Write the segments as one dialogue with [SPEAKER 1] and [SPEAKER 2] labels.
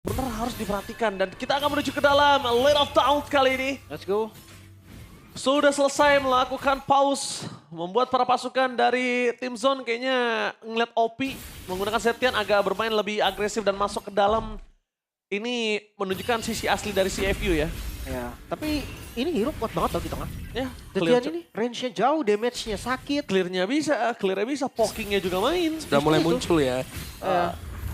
[SPEAKER 1] benar harus diperhatikan. Dan kita akan menuju ke dalam Late of Doubt kali ini.
[SPEAKER 2] Let's go.
[SPEAKER 1] Sudah selesai melakukan pause, membuat para pasukan dari tim Zone kayaknya ngeliat OP menggunakan Zetian agak bermain lebih agresif dan masuk ke dalam. Ini menunjukkan sisi asli dari CFU ya.
[SPEAKER 2] Ya, tapi ini hero kuat banget tau di tengah.
[SPEAKER 1] Ya,
[SPEAKER 2] Zetian ini range-nya jauh, damage-nya sakit.
[SPEAKER 1] clear-nya bisa, pokingnya juga main.
[SPEAKER 3] Sudah mulai muncul ya.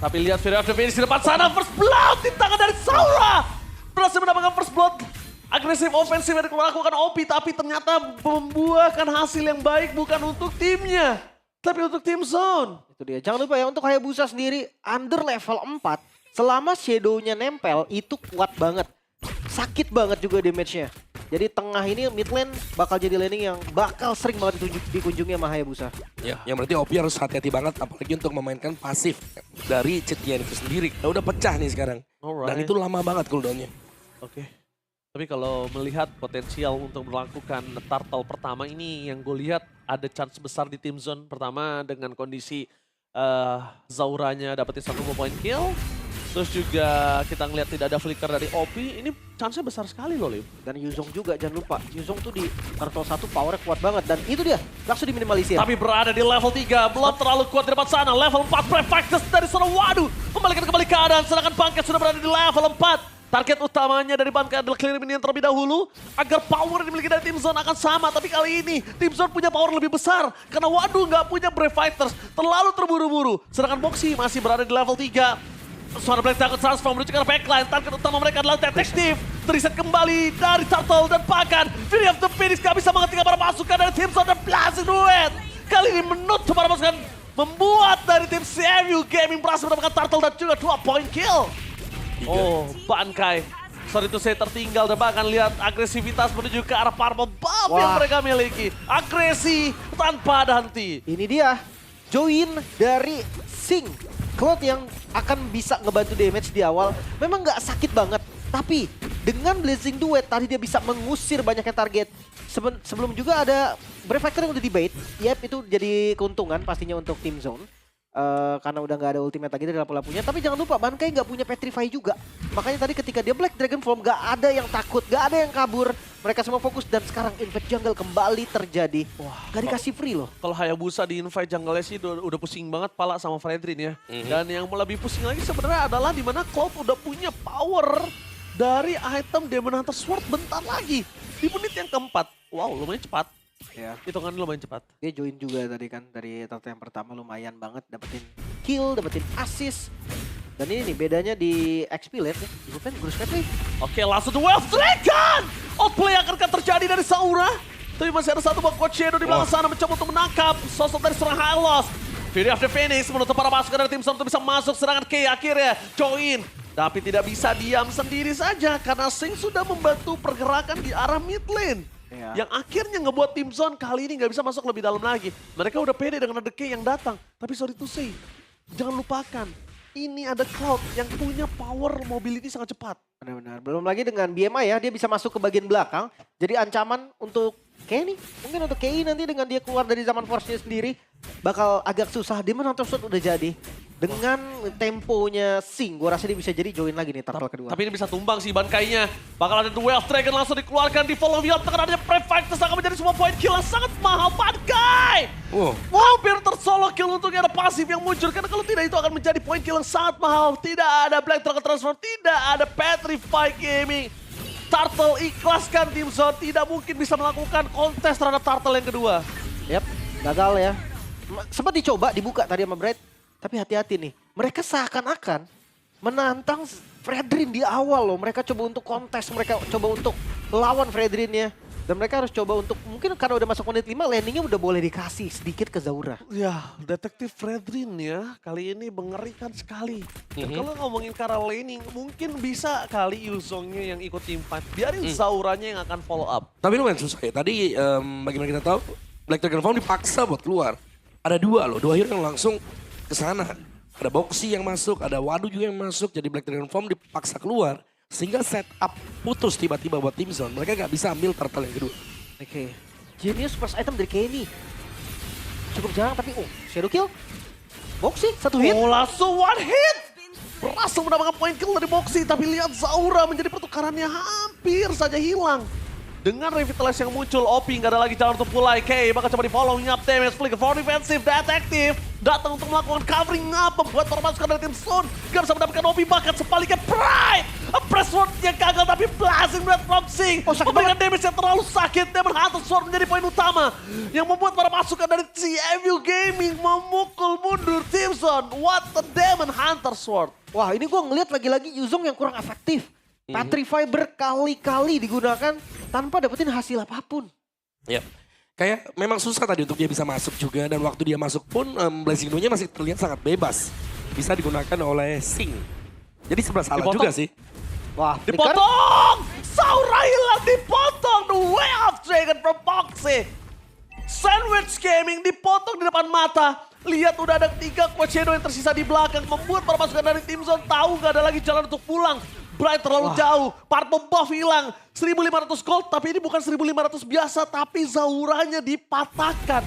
[SPEAKER 1] Tapi lihat Fury of the Phoenix di depan sana, first blood di tangan dari Saura. Berhasil mendapatkan first blood. Agresif ofensif yang dilakukan OP, tapi ternyata membuahkan hasil yang baik bukan untuk timnya, tapi untuk tim Zone.
[SPEAKER 2] Itu dia. Jangan lupa ya untuk Hayabusa sendiri under level 4. Selama shadow-nya nempel itu kuat banget. Sakit banget juga damage-nya. Jadi tengah ini mid lane bakal jadi laning yang bakal sering banget dikunjungi sama Hayabusa.
[SPEAKER 3] Ya, yang berarti OP harus hati-hati banget apalagi untuk memainkan pasif dari Zetian itu sendiri. Udah pecah nih sekarang.
[SPEAKER 1] Alright.
[SPEAKER 3] Dan itu lama banget cooldown-nya.
[SPEAKER 1] Oke. Tapi kalau melihat potensial untuk melakukan turtle pertama ini yang gue lihat ada chance besar di tim Zone. Pertama dengan kondisi Zauranya dapetin 1 point kill. Terus juga kita ngeliat tidak ada flicker dari OP. Ini chance-nya besar sekali loh, Lim.
[SPEAKER 2] Dan Yuzong juga jangan lupa. Yuzong tuh di turtle 1 powernya kuat banget. Dan itu dia langsung diminimalisir.
[SPEAKER 1] Tapi berada di level 3, belum terlalu kuat di depan sana. Level 4 Prefactus dari sana, waduh. Membalikan kembali keadaan, sedangkan Bangket sudah berada di level 4. Target utamanya dari Bangket adalah clear minion terlebih dahulu. Agar power yang dimiliki dari tim Zone akan sama. Tapi kali ini tim Zone punya power lebih besar. Karena waduh nggak punya Brave Fighters. Terlalu terburu-buru. Sedangkan Boxy masih berada di level 3. Suara Black Dragon transform menuju ke arah backline. Target utama mereka adalah Detektif. Terreset kembali dari Turtle dan bahkan Fury of the Phoenix gak bisa menghentikan para pasukan dari tim Zone dan Blazing Duet. Kali ini menutup para pasukan. Membuat dari tim CFU Gaming berhasil mendapatkan Turtle dan juga 2 point kill. Oh, Bankai. Sorry itu saya tertinggal dan bahkan lihat agresivitas menuju ke arah purple buff yang mereka miliki. Agresi tanpa ada henti.
[SPEAKER 2] Ini dia join dari Sing. Cloud yang akan bisa ngebantu damage di awal. Memang nggak sakit banget. Tapi dengan Blazing Duet tadi dia bisa mengusir banyaknya target. Sebelum juga ada Brave Factor yang udah dibait. Yep, itu jadi keuntungan pastinya untuk tim Zone. Karena udah nggak ada ultimate lagi dari lampu-lampunya. Tapi jangan lupa Bankai nggak punya Petrify juga. Makanya tadi ketika dia Black Dragon Form nggak ada yang takut, nggak ada yang kabur. Mereka semua fokus dan sekarang invade jungle kembali terjadi. Wah, gak dikasih free loh.
[SPEAKER 1] Kalau Hayabusa di invite jungle sih udah pusing banget pala sama Fredrin ya. Dan yang lebih pusing lagi sebenarnya adalah dimana Cloud udah punya power dari item Demon Hunter Sword bentar lagi. Di menit yang keempat. Wow, lumayan cepat.
[SPEAKER 2] Ya.
[SPEAKER 1] Hitungannya lumayan cepat.
[SPEAKER 2] Dia join juga tadi kan dari turtle yang pertama lumayan banget dapetin kill, dapetin assist. Dan ini nih bedanya di XP lane ya. Di lane Bruce Pepe.
[SPEAKER 1] Oke, langsung The Wealth Dragon! Outplay akan terjadi dari Saura. Tapi masih ada satu buat Coach Shadow di belakang sana mencoba untuk menangkap sosok dari seorang Hylos. Fury of the Phoenix menutup para pasukan dari tim Zone untuk bisa masuk serangan K akhirnya join. Tapi tidak bisa diam sendiri saja karena Sing sudah membantu pergerakan di arah mid lane. Yang akhirnya ngebuat tim Zone kali ini nggak bisa masuk lebih dalam lagi. Mereka udah pede dengan ada K yang datang. Tapi sorry to say, jangan lupakan. Ini ada Cloud yang punya power mobility sangat cepat.
[SPEAKER 2] Benar-benar. Belum lagi dengan BMI ya, dia bisa masuk ke bagian belakang. Jadi ancaman untuk Kenny. Mungkin untuk KI nanti dengan dia keluar dari zaman Force-nya sendiri. Bakal agak susah. Demon Hunter Sword udah jadi. Dengan temponya Sing, gue rasa dia bisa jadi join lagi nih turtle kedua.
[SPEAKER 1] Tapi ini bisa tumbang sih Bankainya. Bakal ada The Wealth Dragon langsung dikeluarkan di Follow Beyond. Tengah adanya Brave Fighters akan menjadi semua point kill yang sangat mahal. Bankai! Hampir tersolo kill untungnya ada pasif yang muncul. Karena kalau tidak itu akan menjadi point kill yang sangat mahal. Tidak ada Black Dragon Transform, tidak ada Petrify Gaming. Turtle ikhlaskan tim Zone, tidak mungkin bisa melakukan kontes terhadap Turtle yang kedua.
[SPEAKER 2] Yap, gagal ya. Sempat dicoba, dibuka tadi sama Bright. Tapi hati-hati nih, mereka seakan-akan menantang Fredrin di awal loh. Mereka coba untuk kontes, mereka coba untuk lawan Fredrinnya. Dan mereka harus coba untuk, mungkin karena udah masuk menit 5, landingnya udah boleh dikasih sedikit ke Zaura.
[SPEAKER 1] Ya, detektif Fredrin ya, kali ini mengerikan sekali. Dan kalau ngomongin cara laning, mungkin bisa kali Yuzongnya yang ikut team fight. Biarin Zauranya yang akan follow up.
[SPEAKER 3] Tapi lumayan susah ya. Tadi bagaimana kita tahu Black Dragon Form dipaksa buat keluar. Ada 2 hero yang langsung ke sana. Ada Boxy yang masuk, ada Wadu juga yang masuk. Jadi Black Dragon Form dipaksa keluar. Sehingga setup putus tiba-tiba buat tim Zone. Mereka gak bisa ambil turtle yang kedua.
[SPEAKER 2] Oke. Genius first item dari Kenny. Cukup jarang tapi Shadow Kill. Boxy, 1 hit.
[SPEAKER 1] Oh langsung one hit! berhasil mendapatkan poin kill dari Boxy, tapi lihat Zaura menjadi pertukarannya hampir saja hilang. Dengan Revitalize yang muncul, OP nggak ada lagi jalan untuk mulai. K bakal coba di following up damage, Flicker for defensive, detektif datang untuk melakukan covering up, membuat para pasukan dari tim Stone gak bisa mendapatkan OP, bahkan sebaliknya Pride. Press Sword yang gagal tapi Blazing Red Boxing memberikan damage yang terlalu sakit. Demon Hunter Sword menjadi poin utama yang membuat para pasukan dari CFU Gaming memukul mundur Tim Zone. What the Demon Hunter Sword.
[SPEAKER 2] Wah, ini gue ngeliat lagi-lagi Yuzong yang kurang efektif. Petrify berkali-kali digunakan tanpa dapetin hasil apapun.
[SPEAKER 3] Ya, kayak memang susah tadi untuk dia bisa masuk juga. Dan waktu dia masuk pun Blazing Duo-nya masih terlihat sangat bebas. Bisa digunakan oleh Sing. Jadi sebelah salah
[SPEAKER 1] Dipotong.
[SPEAKER 3] juga sih.
[SPEAKER 2] Wah, Flicker.
[SPEAKER 1] Dipotong! Zaura hilang, dipotong! The Way of Dragon from Boxy. Sandwich Gaming dipotong di depan mata. Lihat udah ada 3 Quad Shadow yang tersisa di belakang. Membuat para pasukan dari Tim Zone tahu gak ada lagi jalan untuk pulang. Bright terlalu jauh, Purple buff hilang. 1.500 gold, tapi ini bukan 1.500 biasa. Tapi Zauranya dipatahkan.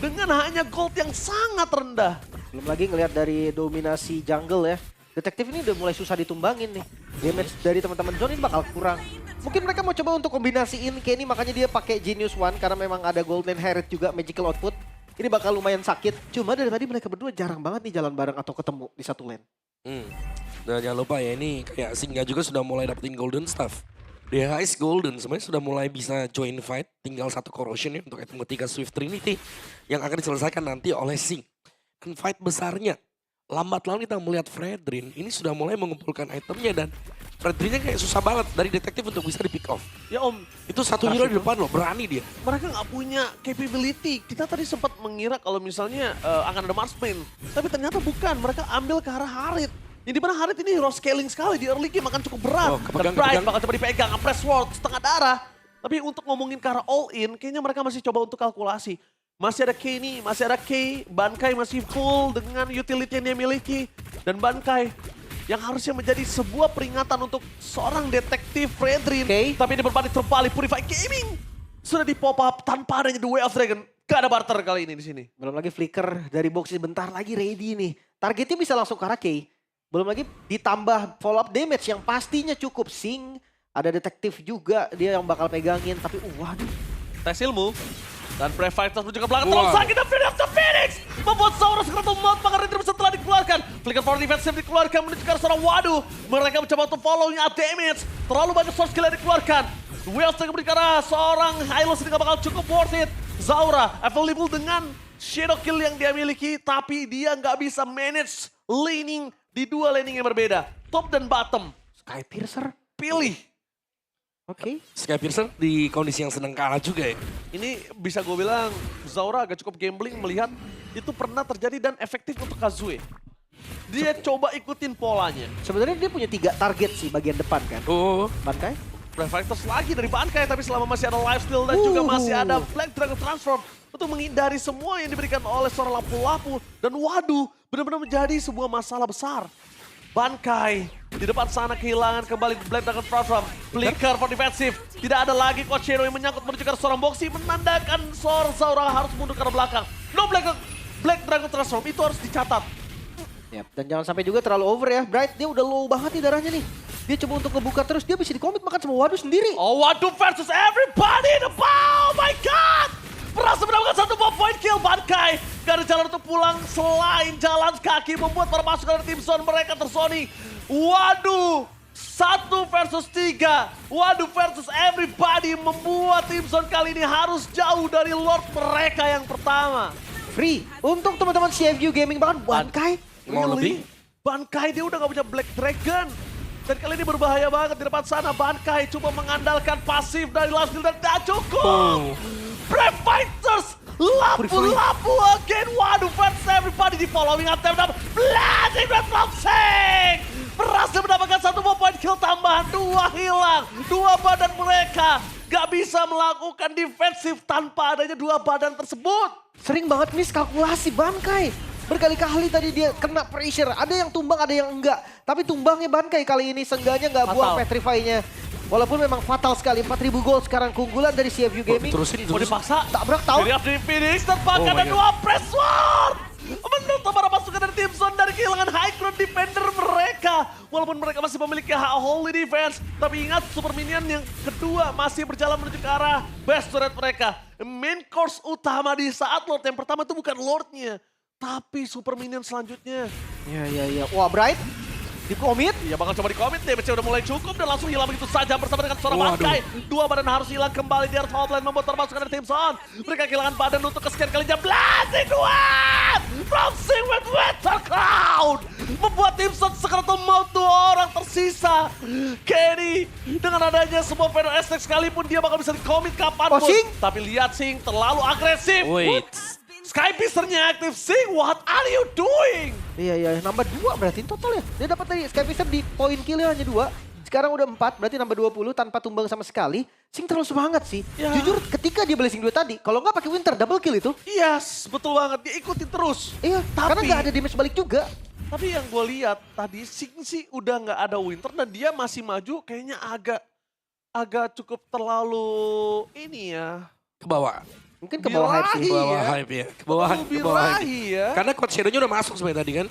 [SPEAKER 1] Dengan hanya gold yang sangat rendah.
[SPEAKER 2] Belum lagi ngelihat dari dominasi jungle ya. Detektif ini udah mulai susah ditumbangin nih. Damage dari teman-teman Zone ini bakal kurang. Mungkin mereka mau coba untuk kombinasiin Kenny, makanya dia pakai Genius One karena memang ada Golden Herald juga magical output. Ini bakal lumayan sakit. Cuma dari tadi mereka berdua jarang banget nih jalan bareng atau ketemu di satu lane.
[SPEAKER 3] Dan jangan lupa ya, ini kayak Singa juga sudah mulai dapetin Golden Staff. DHS Golden sebenarnya sudah mulai bisa join fight. Tinggal 1 corrosion ya untuk item ketiga Swift Trinity yang akan diselesaikan nanti oleh Sing. Dan fight besarnya, lambat laun kita melihat Fredrin ini sudah mulai mengumpulkan itemnya. Dan Fredrinnya kayak susah banget dari detektif untuk bisa di pick off.
[SPEAKER 1] Ya Om,
[SPEAKER 3] Itu satu hero di depan loh, berani dia.
[SPEAKER 1] mereka nggak punya capability. Kita tadi sempat mengira kalau misalnya akan ada marksman. Tapi ternyata bukan, mereka ambil ke arah Harit. Yang dimana Harit ini hero scaling sekali di early game akan cukup berat.
[SPEAKER 3] Oh, kepegang,
[SPEAKER 1] Dan Pride
[SPEAKER 3] kepegang.
[SPEAKER 1] bakal coba dipegang, Press Sword setengah darah. Tapi untuk ngomongin ke arah all in, kayaknya mereka masih coba untuk kalkulasi. Masih ada Kenny, masih ada K, Bankai masih full dengan utility yang dia miliki. Dan Bankai yang harusnya menjadi sebuah peringatan untuk seorang detektif Fredrin.
[SPEAKER 2] K.
[SPEAKER 1] Tapi ini berbalik terbalik, Purify Gaming sudah di pop up tanpa adanya The Way of Dragon. Gak ada barter kali ini di sini.
[SPEAKER 2] Belum lagi flicker dari Boxy bentar lagi ready nih. Targetnya bisa langsung ke arah K. Belum lagi ditambah follow up damage yang pastinya cukup. Sing, ada detektif juga dia yang bakal pegangin. Tapi waduh.
[SPEAKER 1] Tes ilmu. Dan Brave Fighters menuju ke belakang.
[SPEAKER 3] Wow.
[SPEAKER 1] Terlalu sakit dan Freedom of the Phoenix. Membuat Zaura segera tumbuh. Maka Retribution setelah dikeluarkan. Flicker for defensive dikeluarkan menuju ke arah seorang waduh. Mereka mencoba untuk following up damage. Terlalu banyak source skill yang dikeluarkan. Wheels kembali ke arah seorang Hylos ini gak bakal cukup worth it. Zaura available dengan shadow kill yang dia miliki. Tapi dia nggak bisa manage laning di 2 laning yang berbeda. Top dan bottom.
[SPEAKER 2] Sky Piercer.
[SPEAKER 1] Pilih.
[SPEAKER 2] Oke.
[SPEAKER 3] Skypiercer di kondisi yang sedang kalah juga ya.
[SPEAKER 1] Ini bisa gue bilang Zaura agak cukup gambling melihat itu pernah terjadi dan efektif untuk Kazue. Dia coba ikutin polanya.
[SPEAKER 2] Sebenarnya dia punya 3 target sih bagian depan kan.
[SPEAKER 3] Oh,
[SPEAKER 2] Bankai.
[SPEAKER 1] Brave Fighters lagi dari Bankai tapi selama masih ada lifesteal dan juga masih ada Black Dragon Transform untuk menghindari semua yang diberikan oleh seorang lapu-lapu. Dan waduh, benar-benar menjadi sebuah masalah besar. Bankai di depan sana kehilangan kembali Black Dragon Transform. Flicker for defensive. Tidak ada lagi Coach Shadow yang menyangkut menuju ke arah seorang Boxy. Menandakan seorang Zaura harus mundur ke arah belakang. No Black Dragon Transform, itu harus dicatat.
[SPEAKER 2] Yap, dan jangan sampai juga terlalu over ya. Bright dia udah low banget nih darahnya nih. Dia coba untuk ngebuka terus, dia bisa dikomit makan sama waduh sendiri.
[SPEAKER 1] Oh, waduh versus everybody in the ball. Oh my God. Berhasil mendapatkan 1 point kill. Bankai gak ada jalan untuk pulang selain jalan kaki. Membuat para pasukan dari tim Zone mereka tersoni. Waduh. 1 versus 3. Waduh versus everybody. Membuat tim Zone kali ini harus jauh dari Lord mereka yang pertama.
[SPEAKER 2] Free untuk teman-teman CFU Gaming, bahkan Bankai.
[SPEAKER 3] Mau lebih?
[SPEAKER 1] Bankai dia udah gak punya Black Dragon. Dan kali ini berbahaya banget di depan sana. Bankai coba mengandalkan pasif dari last skill dan gak cukup. Brave Fighters lapu-lapu again. Waduh fans everybody di following up time. Blazing Red Boxing. Berhasil mendapatkan 1 point kill tambahan. 2 hilang. 2 badan mereka gak bisa melakukan defensif tanpa adanya 2 badan tersebut.
[SPEAKER 2] Sering banget miskalkulasi Bankai. Berkali-kali tadi dia kena pressure. Ada yang tumbang, ada yang enggak. Tapi tumbangnya Bankai kali ini seenggaknya nggak buang Petrify-nya. Walaupun memang fatal sekali. 4.000 gol sekarang keunggulan dari CFU Gaming.
[SPEAKER 3] terusin
[SPEAKER 1] Mau dipaksa.
[SPEAKER 2] Tabrak tahu.
[SPEAKER 1] Dari Phoenix terpakai
[SPEAKER 3] Oh my
[SPEAKER 1] ada 2 press sword. menutup para pasukan dari tim Zone dari kehilangan high ground defender mereka. Walaupun mereka masih memiliki holy defense, tapi ingat super minion yang kedua masih berjalan menuju ke arah base turret mereka. Main course utama di saat Lord yang pertama itu bukan Lordnya, tapi super minion selanjutnya.
[SPEAKER 2] Iya. Wah, Bright di-commit.
[SPEAKER 1] Iya bakal coba di-commit, damage-nya udah mulai cukup dan langsung hilang begitu saja bersama dengan seorang
[SPEAKER 3] Waduh.
[SPEAKER 1] bangkai. Dua badan harus hilang kembali di area top lane membuat terpasukan dari tim Zone. Mereka kehilangan badan untuk kesekian kalinya. Blazing Duet! From Sing with Winter Cloud! Membuat tim Zone sekerat mau dua orang tersisa. Kenny dengan adanya semua Feather Estate sekalipun dia bakal bisa di-commit kapanpun.
[SPEAKER 2] Oh, Sing?
[SPEAKER 1] Tapi lihat Sing terlalu agresif.
[SPEAKER 3] Wait.
[SPEAKER 1] Skypicernya aktif. Sing, what are you doing?
[SPEAKER 2] Iya, nambah 2 berarti total ya. Dia dapat tadi Skypicer di poin killnya hanya 2. Sekarang udah 4, berarti nambah 20 tanpa tumbang sama sekali. Sing terlalu semangat sih.
[SPEAKER 1] Ya.
[SPEAKER 2] Jujur ketika dia blessing 2 tadi, kalau nggak pakai Winter double kill itu.
[SPEAKER 1] Yes, betul banget. Dia ikutin terus.
[SPEAKER 2] Iya, karena nggak ada damage balik juga.
[SPEAKER 1] Tapi yang gue lihat tadi Sing sih udah nggak ada Winter dan dia masih maju kayaknya agak cukup terlalu ini ya.
[SPEAKER 3] Ke bawah.
[SPEAKER 2] Mungkin ke bawah hype sih.
[SPEAKER 1] Birahi.
[SPEAKER 3] Ke bawah
[SPEAKER 1] Iya.
[SPEAKER 3] hype ya. Ke bawah
[SPEAKER 1] Terlalu
[SPEAKER 3] hype. Ke bawah hype.
[SPEAKER 1] birahi ya.
[SPEAKER 3] Karena Coach Shadow-nya udah masuk sebenarnya tadi kan.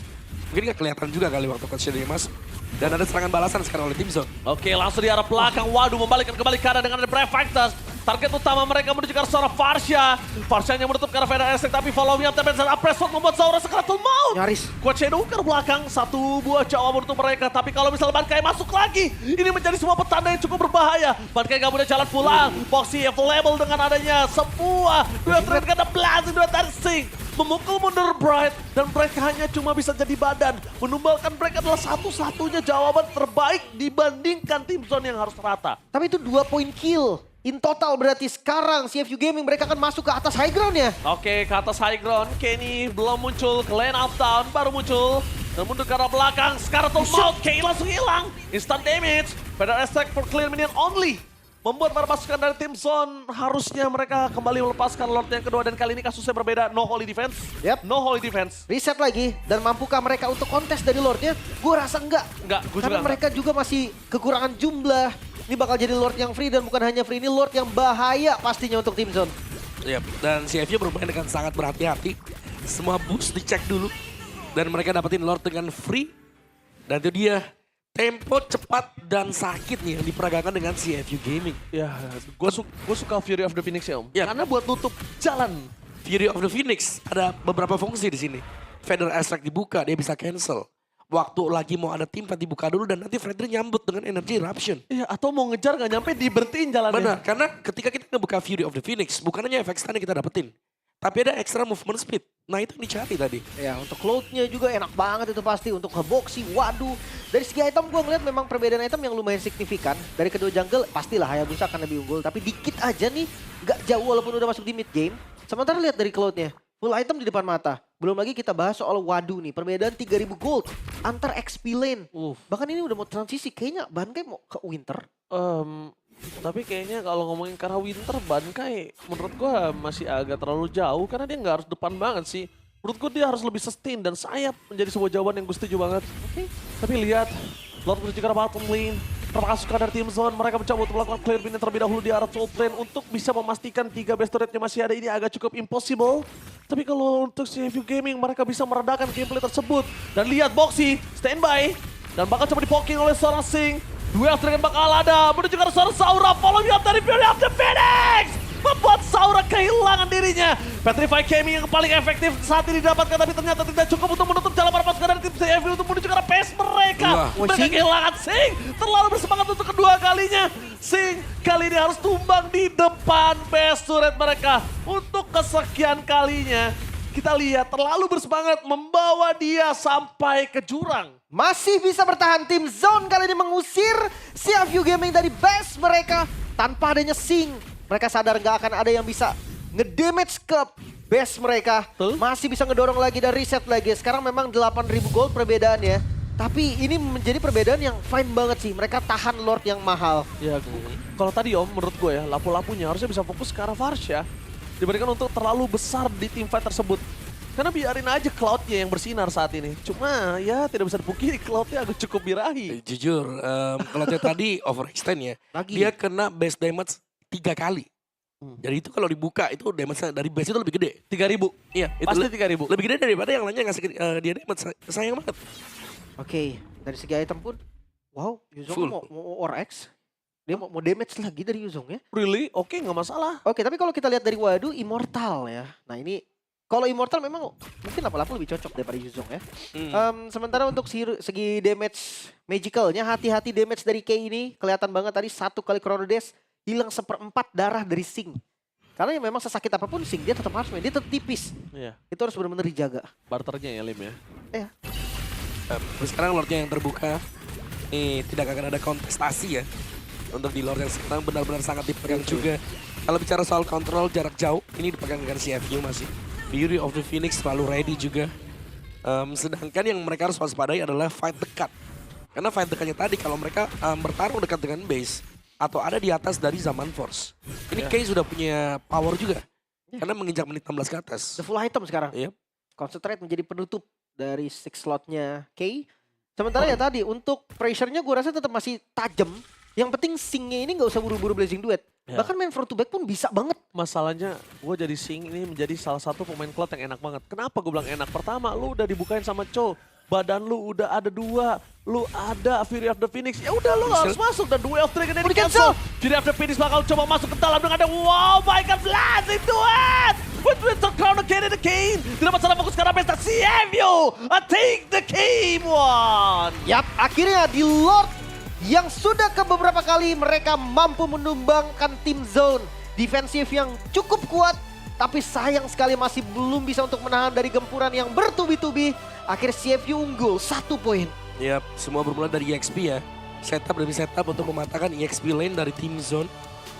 [SPEAKER 3] Mungkin gak kelihatan juga kali waktu Coach Shadow-nya masuk. Dan ada serangan balasan sekarang oleh tim Zone.
[SPEAKER 1] Oke, langsung di arah belakang. Waduh, membalikkan kembali ke arah dengan ada Brave Fighters. Target utama mereka menuju ke arah seorang Farsha. Farshanya menutup ke arah Feather Estate, tapi follow me up dan Pressford membuat Zaura sekeratul maut.
[SPEAKER 2] Nyaris.
[SPEAKER 1] Quad Shadow ke belakang, satu buah jawaban untuk mereka. Tapi kalau misalnya Bankai masuk lagi, ini menjadi sebuah petanda yang cukup berbahaya. Bankai gak boleh jalan pulang. Boxy available dengan adanya sebuah dua trade kata Blazing, dua dari Sing. Memukul mundur Bright, dan Bright hanya cuma bisa jadi badan. Menumbalkan Bright adalah satu-satunya jawaban terbaik dibandingkan tim Zone yang harus rata.
[SPEAKER 2] Tapi itu 2 poin kill. In total berarti sekarang CFU Gaming mereka akan masuk ke atas high ground ya.
[SPEAKER 1] Oke, ke atas high ground. Kenny belum muncul. Ke lane up down baru muncul. Dan mundur ke arah belakang. Sekarang Maut. Kenny langsung hilang. Instant damage. Feather Estate for clear minion only. Membuat para pasukan dari tim Zone harusnya mereka kembali melepaskan Lord yang kedua. Dan kali ini kasusnya berbeda. No holy defense.
[SPEAKER 2] Yep.
[SPEAKER 1] No holy defense.
[SPEAKER 2] Reset lagi dan mampukah mereka untuk kontes dari Lordnya? Gue rasa enggak.
[SPEAKER 1] Enggak, gue
[SPEAKER 2] Karena
[SPEAKER 1] juga
[SPEAKER 2] mereka juga masih kekurangan jumlah. Ini bakal jadi Lord yang free dan bukan hanya free, ini Lord yang bahaya pastinya untuk tim Zone.
[SPEAKER 3] Yep. Dan CFU bermain dengan sangat berhati-hati. Semua boost dicek dulu. Dan mereka dapetin Lord dengan free. Dan itu dia. Tempo cepat dan sakit nih yang diperagakan dengan CFU Gaming.
[SPEAKER 1] Ya, gue suka Fury of the Phoenix ya Om.
[SPEAKER 3] Ya.
[SPEAKER 1] Karena buat nutup jalan.
[SPEAKER 3] Fury of the Phoenix ada beberapa fungsi di sini. Feather Estate dibuka, dia bisa cancel. Waktu lagi mau ada tim dibuka dulu dan nanti Freddy nyambut dengan energy eruption.
[SPEAKER 1] Iya, atau mau ngejar gak nyampe diberhentiin jalannya.
[SPEAKER 3] Benar, karena ketika kita ngebuka Fury of the Phoenix, bukan hanya efek stun yang kita dapetin. Tapi ada extra movement speed. Nah itu yang dicari tadi.
[SPEAKER 2] Ya untuk Cloud-nya juga enak banget itu pasti. Untuk Heboxy, waduh. Dari segi item gue ngeliat memang perbedaan item yang lumayan signifikan. Dari kedua jungle pastilah Hayabusa akan lebih unggul. Tapi dikit aja nih, gak jauh walaupun udah masuk di mid game. Sementara lihat dari Cloud-nya, full item di depan mata. Belum lagi kita bahas soal Wadu nih, perbedaan 3000 gold antar XP lane. Bahkan ini udah mau transisi, kayaknya Bankai mau ke Winter.
[SPEAKER 1] Tapi kayaknya kalau ngomongin karena Winter, Bankai menurut gua masih agak terlalu jauh karena dia nggak harus depan banget sih. Menurut gua dia harus lebih sustain dan sayap menjadi sebuah jawaban yang gue setuju banget. Tapi lihat, Lord menuju ke arah bottom lane. Pasukan dari tim Zone, mereka mencoba untuk melakukan clear minion terlebih dahulu di arah top lane untuk bisa memastikan 3 base turretnya masih ada. Ini agak cukup impossible. Tapi kalau untuk CFU Gaming, mereka bisa meredakan gameplay tersebut. Dan lihat Boxy, standby. Dan bakal coba dipoking oleh seorang Sing. Duel dengan bakal ada, menuju ke arah seorang Zaura. Follow me up dari Fury of the Phoenix. Membuat Zaura kehilangan dirinya. Petrify Kemi yang paling efektif saat ini didapatkan, tapi ternyata tidak cukup untuk menutup jalan para pasukan dari tim CFU untuk menuju ke arah pace mereka. Mereka kehilangan Sing. Terlalu bersemangat untuk kedua kalinya. Sing kali ini harus tumbang di depan base turret mereka. Untuk kesekian kalinya. Kita lihat terlalu bersemangat membawa dia sampai ke jurang.
[SPEAKER 2] Masih bisa bertahan, tim Zone kali ini mengusir CFU Gaming dari base mereka. Tanpa adanya Sing, mereka sadar nggak akan ada yang bisa ngedamage ke base mereka. Masih bisa ngedorong lagi dan reset lagi. Sekarang memang 8.000 gold perbedaannya. Tapi ini menjadi perbedaan yang fine banget sih. Mereka tahan Lord yang mahal.
[SPEAKER 1] Ya, kalau tadi Om, menurut gue ya, lapu-lapunya harusnya bisa fokus ke arah Farsha. Diberikan untuk terlalu besar di tim fight tersebut. Karena biarin aja Cloud-nya yang bersinar saat ini. Cuma ya tidak bisa dipungkiri Cloud-nya agak cukup birahi.
[SPEAKER 3] Jujur, Cloud-nya tadi overextend ya.
[SPEAKER 2] Lagi.
[SPEAKER 3] Dia kena base damage 3 kali. Jadi itu kalau dibuka itu damage dari base itu lebih gede.
[SPEAKER 1] 3.000.
[SPEAKER 3] Iya, itu
[SPEAKER 1] Pasti 3.000.
[SPEAKER 3] lebih gede daripada yang lainnya ngasih dia damage. Sayang banget.
[SPEAKER 2] Oke, dari segi item pun, wow, Yuzong
[SPEAKER 3] Full.
[SPEAKER 2] mau Or-X. Dia mau damage lagi dari Yuzong ya.
[SPEAKER 1] Really? Oke, nggak masalah.
[SPEAKER 2] Oke, tapi kalau kita lihat dari Wadu, Immortal ya. Nah ini, kalau Immortal memang mungkin 88 lebih cocok daripada Yuzong ya. Sementara untuk segi damage magicalnya, hati-hati damage dari K ini. Kelihatan banget tadi 1 kali Chrono Dash, hilang 1/4 darah dari Sing. Karena ya memang sesakit apapun Sing, dia tetap harus main, dia tetap tipis.
[SPEAKER 1] Iya.
[SPEAKER 2] Itu harus benar-benar dijaga.
[SPEAKER 1] Barternya ya Lim ya.
[SPEAKER 3] Sekarang Lordnya yang terbuka. Tidak akan ada kontestasi ya. Untuk di Lord yang sekarang benar-benar sangat dipegang juga. Kalau bicara soal kontrol jarak jauh, ini dipegang dengan CFU masih. Fury of the Phoenix selalu ready juga. Sedangkan yang mereka harus waspadai adalah fight dekat. Karena fight dekatnya tadi kalau mereka bertarung dekat dengan base atau ada di atas dari Zaman Force. Ini Kay sudah punya power juga. Karena menginjak menit 16 ke atas.
[SPEAKER 2] The full item sekarang.
[SPEAKER 3] Iya.
[SPEAKER 2] Concentrate menjadi penutup dari 6 slotnya K. Sementara ya tadi untuk pressure-nya gue rasa tetap masih tajam. Yang penting Sing-nya ini nggak usah buru-buru Blazing Duet.
[SPEAKER 1] Ya.
[SPEAKER 2] Bahkan main front to back pun bisa banget.
[SPEAKER 1] Masalahnya gue jadi Sing ini menjadi salah satu pemain Cloud yang enak banget. Kenapa gue bilang enak? Pertama, lu udah dibukain sama Cho. Badan lu udah ada 2. Lu ada Fury of the Phoenix. Ya udah lu harus masuk dan Duel of Dragon ini cancel. Fury of the Phoenix bakal coba masuk ke dalam dengan ada wow my god Blazing Duet. With Winter Crown again and again. Tidak masalah fokus karena pesta CFU. Take the game one.
[SPEAKER 2] Yap, akhirnya di Lord yang sudah ke beberapa kali mereka mampu menumbangkan tim zone defensif yang cukup kuat. Tapi sayang sekali masih belum bisa untuk menahan dari gempuran yang bertubi-tubi. Akhirnya CFU unggul 1 poin.
[SPEAKER 3] Yap, semua bermula dari EXP ya. Setup demi setup untuk mematahkan EXP lane dari tim zone.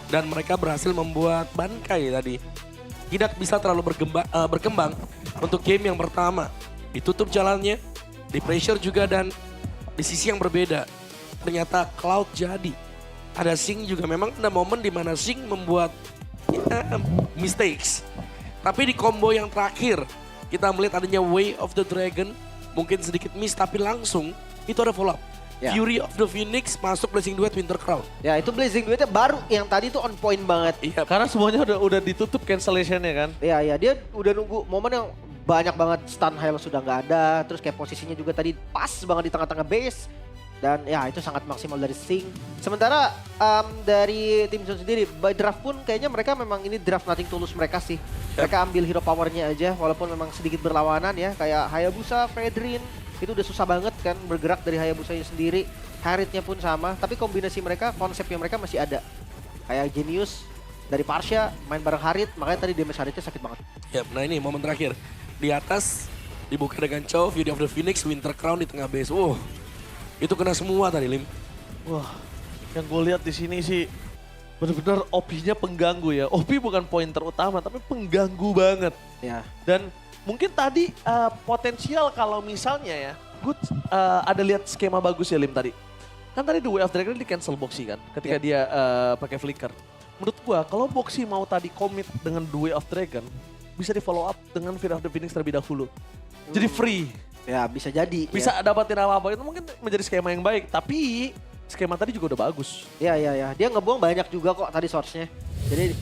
[SPEAKER 3] Dan mereka berhasil membuat Bankai tadi. Tidak bisa terlalu berkembang untuk game yang pertama. Ditutup jalannya, di pressure juga dan di sisi yang berbeda. Ternyata Cloud jadi. Ada Sing juga memang ada momen di mana Sing membuat mistakes. Tapi di combo yang terakhir kita melihat adanya Way of the Dragon. Mungkin sedikit miss tapi langsung itu ada follow up.
[SPEAKER 2] Ya.
[SPEAKER 3] Fury of the Phoenix masuk Blazing Duet Winter Crown.
[SPEAKER 2] Ya itu Blazing Duetnya baru yang tadi tuh on point banget.
[SPEAKER 3] Iya.
[SPEAKER 1] Karena semuanya udah ditutup cancellationnya kan.
[SPEAKER 2] Ya dia udah nunggu momen yang banyak banget, stun Halo sudah nggak ada. Terus kayak posisinya juga tadi pas banget di tengah-tengah base. Dan ya itu sangat maksimal dari Sing. Sementara dari tim Zone sendiri, by draft pun kayaknya mereka memang ini draft nothing tulus mereka sih. Mereka ambil hero powernya aja walaupun memang sedikit berlawanan ya. Kayak Hayabusa, Fredrin, itu udah susah banget kan bergerak dari Hayabusanya sendiri. Harrietnya pun sama, tapi kombinasi mereka, konsepnya mereka masih ada. Kayak Genius dari Parsha main bareng Harriet, makanya tadi damage Harrietnya sakit banget.
[SPEAKER 3] Yap, nah ini momen terakhir. Di atas dibuka dengan Cho, Fury of the Phoenix, Winter Crown di tengah base. Wow. Itu kena semua tadi, Lim.
[SPEAKER 1] Wah, yang gue lihat di sini sih benar-benar OP-nya pengganggu ya. OP bukan pointer utama, tapi pengganggu banget.
[SPEAKER 2] Ya.
[SPEAKER 1] Dan mungkin tadi potensial kalau misalnya ya, gue ada lihat skema bagus ya Lim tadi. Kan tadi The Way of Dragon di cancel Boxy kan, ketika dia pakai flicker. Menurut gue, kalau Boxy mau tadi commit dengan The Way of Dragon, bisa di follow up dengan Fury of the Phoenix terlebih dahulu. Jadi free.
[SPEAKER 2] Ya bisa jadi.
[SPEAKER 1] Bisa
[SPEAKER 2] ya.
[SPEAKER 1] dapatin apa-apa itu mungkin menjadi skema yang baik. Tapi skema tadi juga udah bagus.
[SPEAKER 2] Ya. Dia ngebuang banyak juga kok tadi source-nya. Jadi